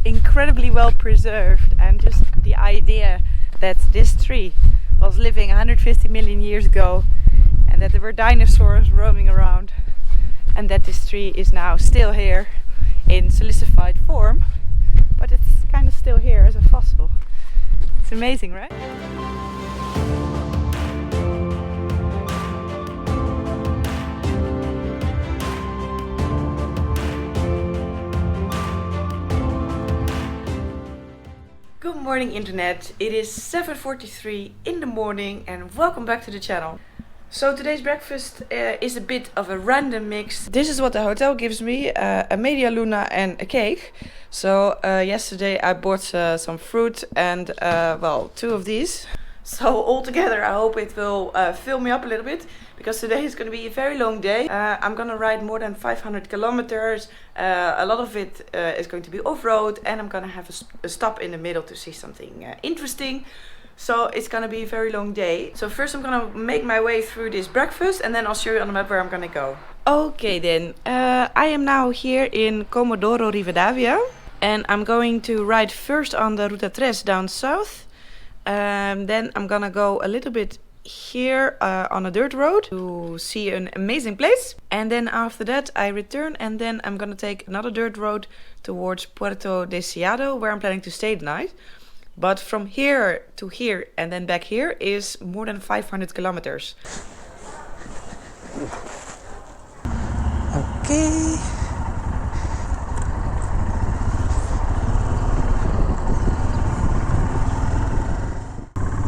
incredibly well preserved, and just the idea that this tree was living 150 million years ago and that there were dinosaurs roaming around and that this tree is now still here in silicified form, but it's kind of still here as a fossil. It's amazing, right? Good morning internet, it is 7:43 in the morning and welcome back to the channel. So today's breakfast is a bit of a random mix. This is what the hotel gives me, a media luna and a cake. So yesterday I bought some fruit and well, 2 of these. So altogether I hope it will fill me up a little bit, because today is going to be a very long day. I'm going to ride more than 500 kilometers. A lot of it is going to be off-road, and I'm going to have a stop in the middle to see something interesting. So it's going to be a very long day. So first I'm going to make my way through this breakfast, and then I'll show you on the map where I'm going to go. Okay then, I am now here in Comodoro Rivadavia, and I'm going to ride first on the Ruta 3 down south. Then I'm gonna go a little bit here on a dirt road to see an amazing place, and then after that I return, and then I'm gonna take another dirt road towards Puerto Deseado, where I'm planning to stay the night. But from here to here and then back here is more than 500 kilometers. Okay.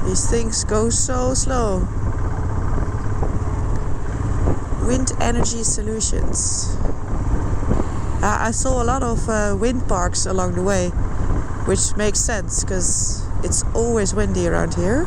These things go so slow. Wind energy solutions. I saw a lot of wind parks along the way, which makes sense because it's always windy around here.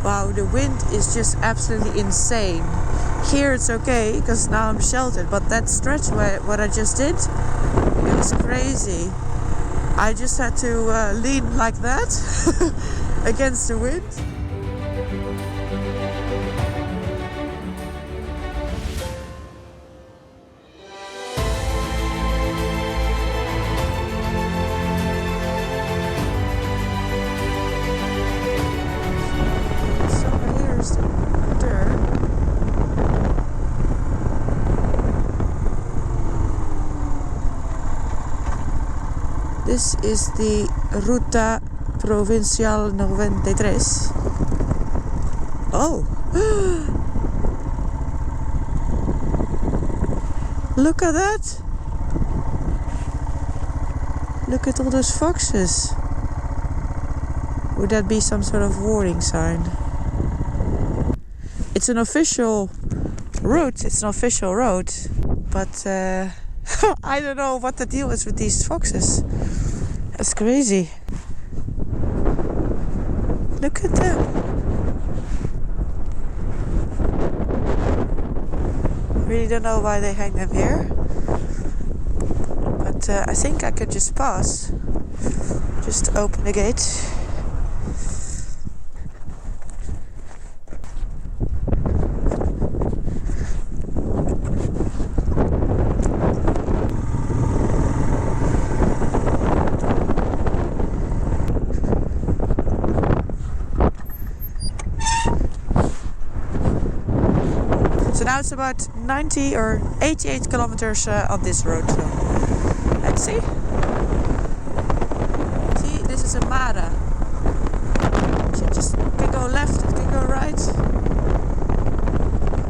Wow, the wind is just absolutely insane. Here it's okay, because now I'm sheltered, but that stretch what I just did, it was crazy. I just had to lean like that against the wind. This is the Ruta Provincial 93. Oh! Look at that! Look at all those foxes. Would that be some sort of warning sign? It's an official route, it's an official road, but I don't know what the deal is with these foxes. That's crazy. Look at them. Really don't know why they hang them here. But I think I could just pass. Just open the gate. So now it's about 90 or 88 kilometers on this road. So let's see. See, this is a Mara. So just can go left, it can go right.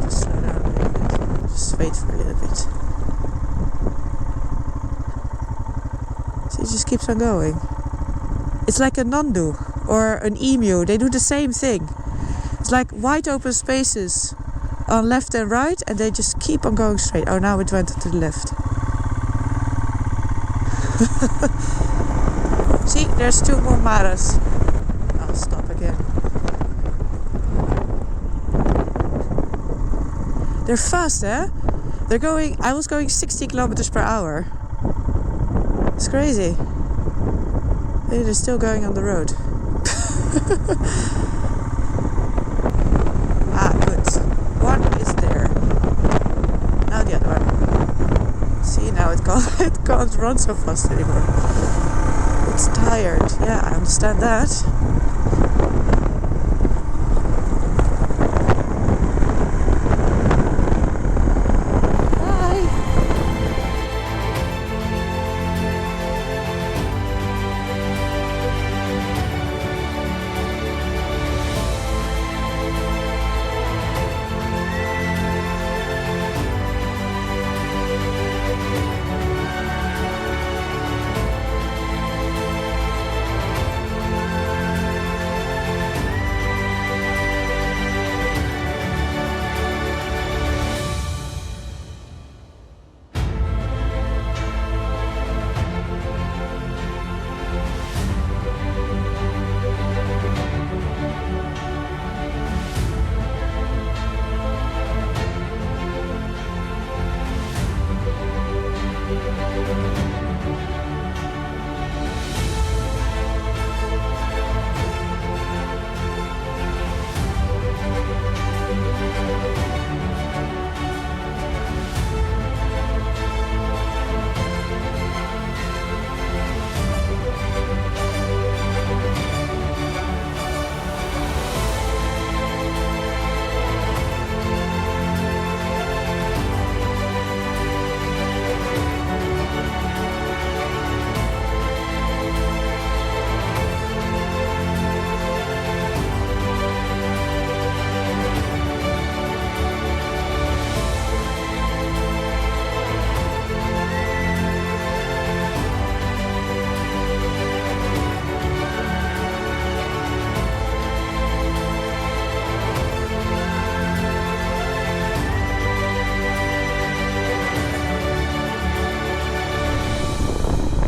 Just slow down a little bit. Just wait for a little bit. See, it just keeps on going. It's like a nandu or an emu. They do the same thing. It's like wide open spaces on left and right, and they just keep on going straight. Oh, now it went to the left. See, there's 2 more maras. I'll stop again. They're fast, eh? They're going, I was going 60 kilometers per hour. It's crazy. They're still going on the road. Ah, good. One is there. Now the other one. See, now it can't run so fast anymore. It's tired. Yeah, I understand that.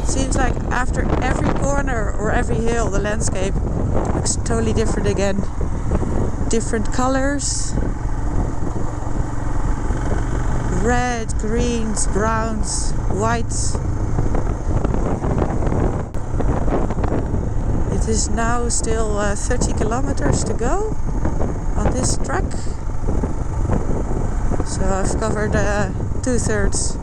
Seems like after every corner or every hill the landscape looks totally different again. Different colors. Red, greens, browns, whites. It is now still 30 kilometers to go on this track. So I've covered 2/3.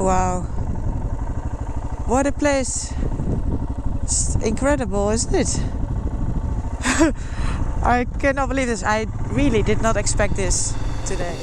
Wow, what a place. It's incredible, isn't it? I cannot believe this. I really did not expect this today.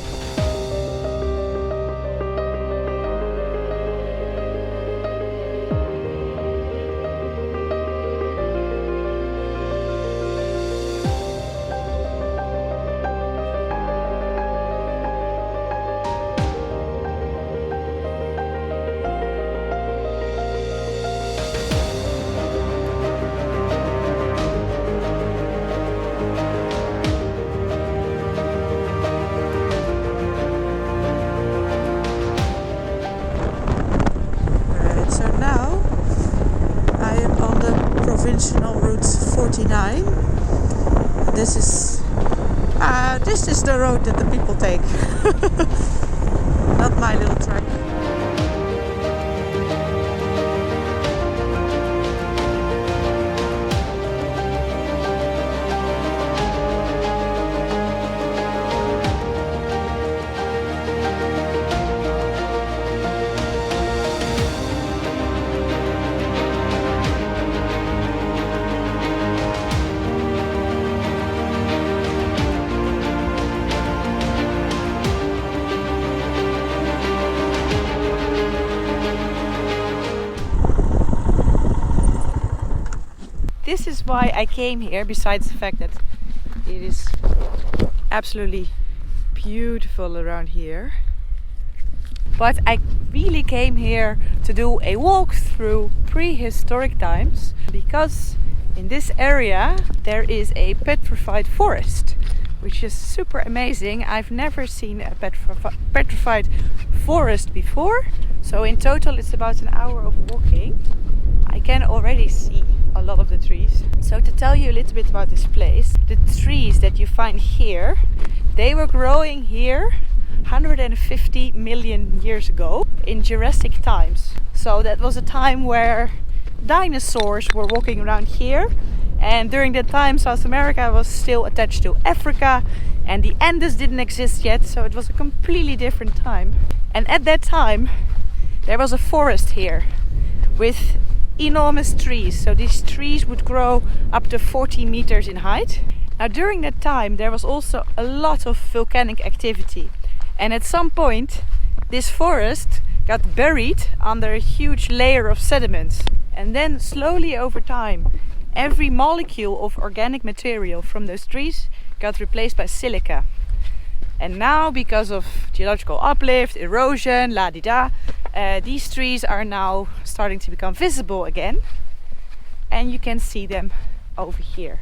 Route 49. This is the road that the people take. Not my little track. This is why I came here, besides the fact that it is absolutely beautiful around here. But I really came here to do a walk through prehistoric times because in this area there is a petrified forest, which is super amazing. I've never seen a petrified forest before, so in total it's about an hour of walking. I can already see a lot of the trees. So to tell you a little bit about this place, the trees that you find here, they were growing here 150 million years ago in Jurassic times. So that was a time where dinosaurs were walking around here, and during that time South America was still attached to Africa and the Andes didn't exist yet, so it was a completely different time. And at that time there was a forest here with enormous trees. So these trees would grow up to 40 meters in height. Now during that time there was also a lot of volcanic activity, and at some point this forest got buried under a huge layer of sediments, and then slowly over time every molecule of organic material from those trees got replaced by silica. And now, because of geological uplift, erosion, la-di-da, these trees are now starting to become visible again, and you can see them over here.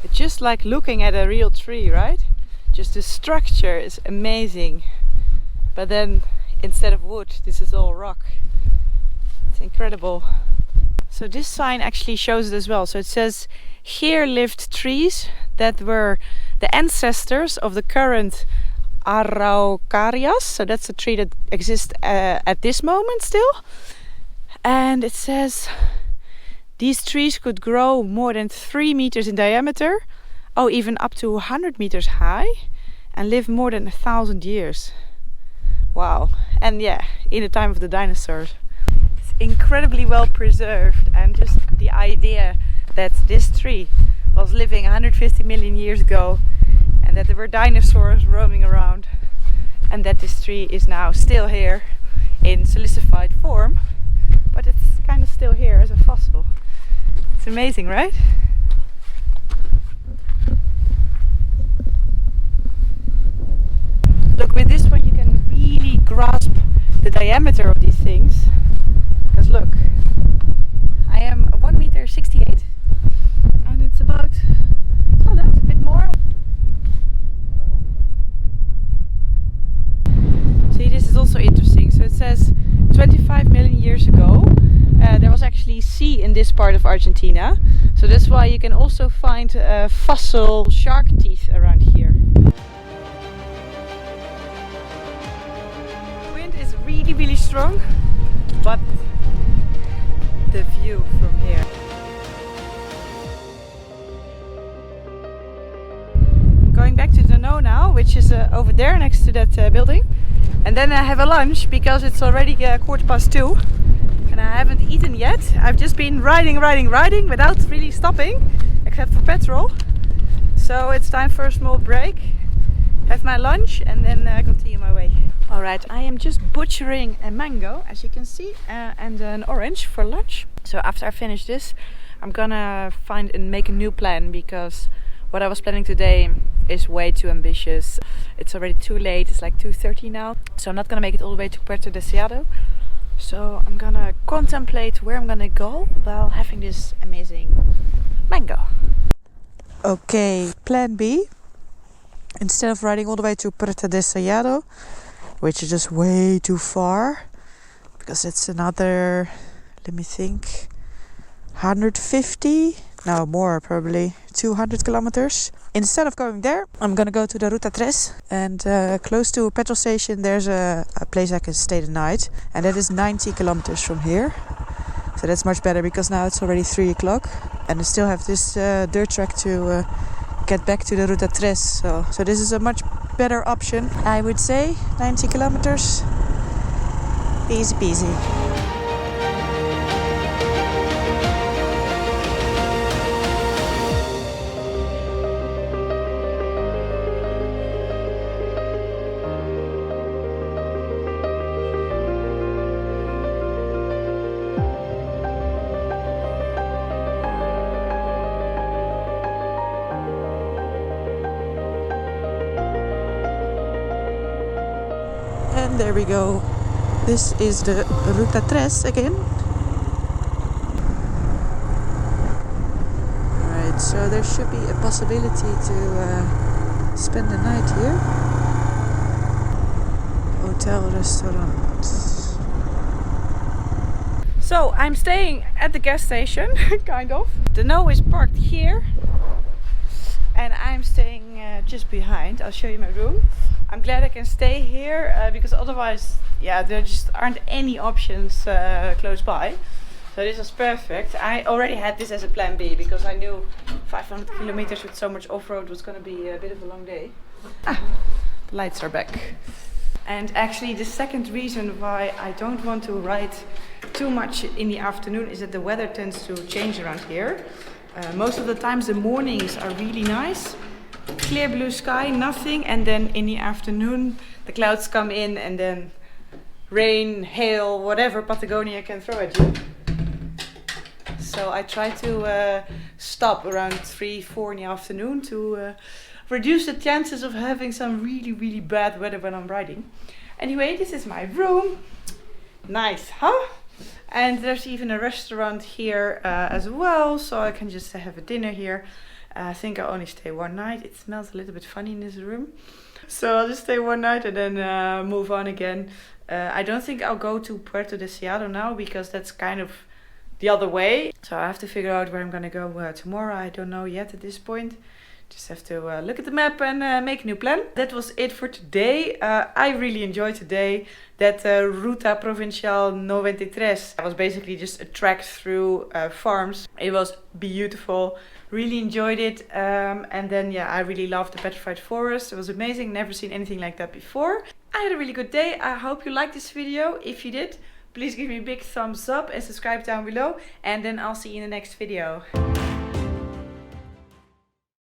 It's just like looking at a real tree, right? Just the structure is amazing. But then instead of wood, this is all rock. It's incredible. So this sign actually shows it as well. So it says, here lived trees that were the ancestors of the current Araucarias. So that's a tree that exists at this moment still. And it says these trees could grow more than 3 meters in diameter, or even up to 100 meters high, and live more than 1,000 years. Wow. And yeah, in the time of the dinosaurs. It's incredibly well preserved, and just the idea that this tree was living 150 million years ago and that there were dinosaurs roaming around, and that this tree is now still here in silicified form, but it's kind of still here as a fossil. It's amazing, right? Look, with this one you can really grasp the diameter of these things. Because look, I am 1 meter 68 and it's about, oh, that's a bit more. See, this is also interesting. So it says 25 million years ago there was actually sea in this part of Argentina. So that's why you can also find fossil shark teeth around here. Wind is really strong, but the view from here. Going back to Dhanno now, which is over there next to that building. And then I have a lunch because it's already 2:15 and I haven't eaten yet. I've just been riding without really stopping, except for petrol. So it's time for a small break, have my lunch and then continue my way. Alright, I am just butchering a mango, as you can see, and an orange for lunch. So after I finish this, I'm gonna find and make a new plan, because what I was planning today is way too ambitious. It's already too late, it's like 2:30 now. So I'm not gonna make it all the way to Puerto Deseado. So I'm gonna contemplate where I'm gonna go while having this amazing mango. Okay, plan B. Instead of riding all the way to Puerto Deseado, which is just way too far, because it's another, let me think, 150, no more, probably 200 kilometers. Instead of going there, I'm gonna go to the Ruta 3, and close to a petrol station there's a place I can stay the night, and that is 90 kilometers from here. So that's much better, because now it's already 3 o'clock and I still have this dirt track to get back to the Ruta 3. So this is a much better option, I would say. 90 kilometers, easy peasy. And there we go. This is the Ruta 3 again. Alright, so there should be a possibility to spend the night here. Hotel, restaurant. So I'm staying at the gas station, kind of. The Dhanno is parked here. And I'm staying just behind. I'll show you my room. I'm glad I can stay here because otherwise, yeah, there just aren't any options close by. So this was perfect. I already had this as a plan B because I knew 500 kilometers with so much off-road was going to be a bit of a long day. Ah, the lights are back. And actually the second reason why I don't want to ride too much in the afternoon is that the weather tends to change around here. Most of the times the mornings are really nice, clear blue sky, nothing, and then in the afternoon the clouds come in and then rain, hail, whatever Patagonia can throw at you. So I try to stop around 3-4 in the afternoon to reduce the chances of having some really bad weather when I'm riding. Anyway, this is my room. Nice, huh? And there's even a restaurant here as well, so I can just have a dinner here. I think I'll only stay one night. It smells a little bit funny in this room. So I'll just stay one night and then move on again. I don't think I'll go to Puerto Deseado now because that's kind of the other way. So I have to figure out where I'm gonna go tomorrow. I don't know yet at this point. Just have to look at the map and make a new plan. That was it for today. I really enjoyed today. That Ruta Provincial 93 was basically just a trek through farms. It was beautiful. Really enjoyed it. And then yeah, I really loved the Petrified Forest. It was amazing. Never seen anything like that before. I had a really good day. I hope you liked this video. If you did, please give me a big thumbs up and subscribe down below. And then I'll see you in the next video.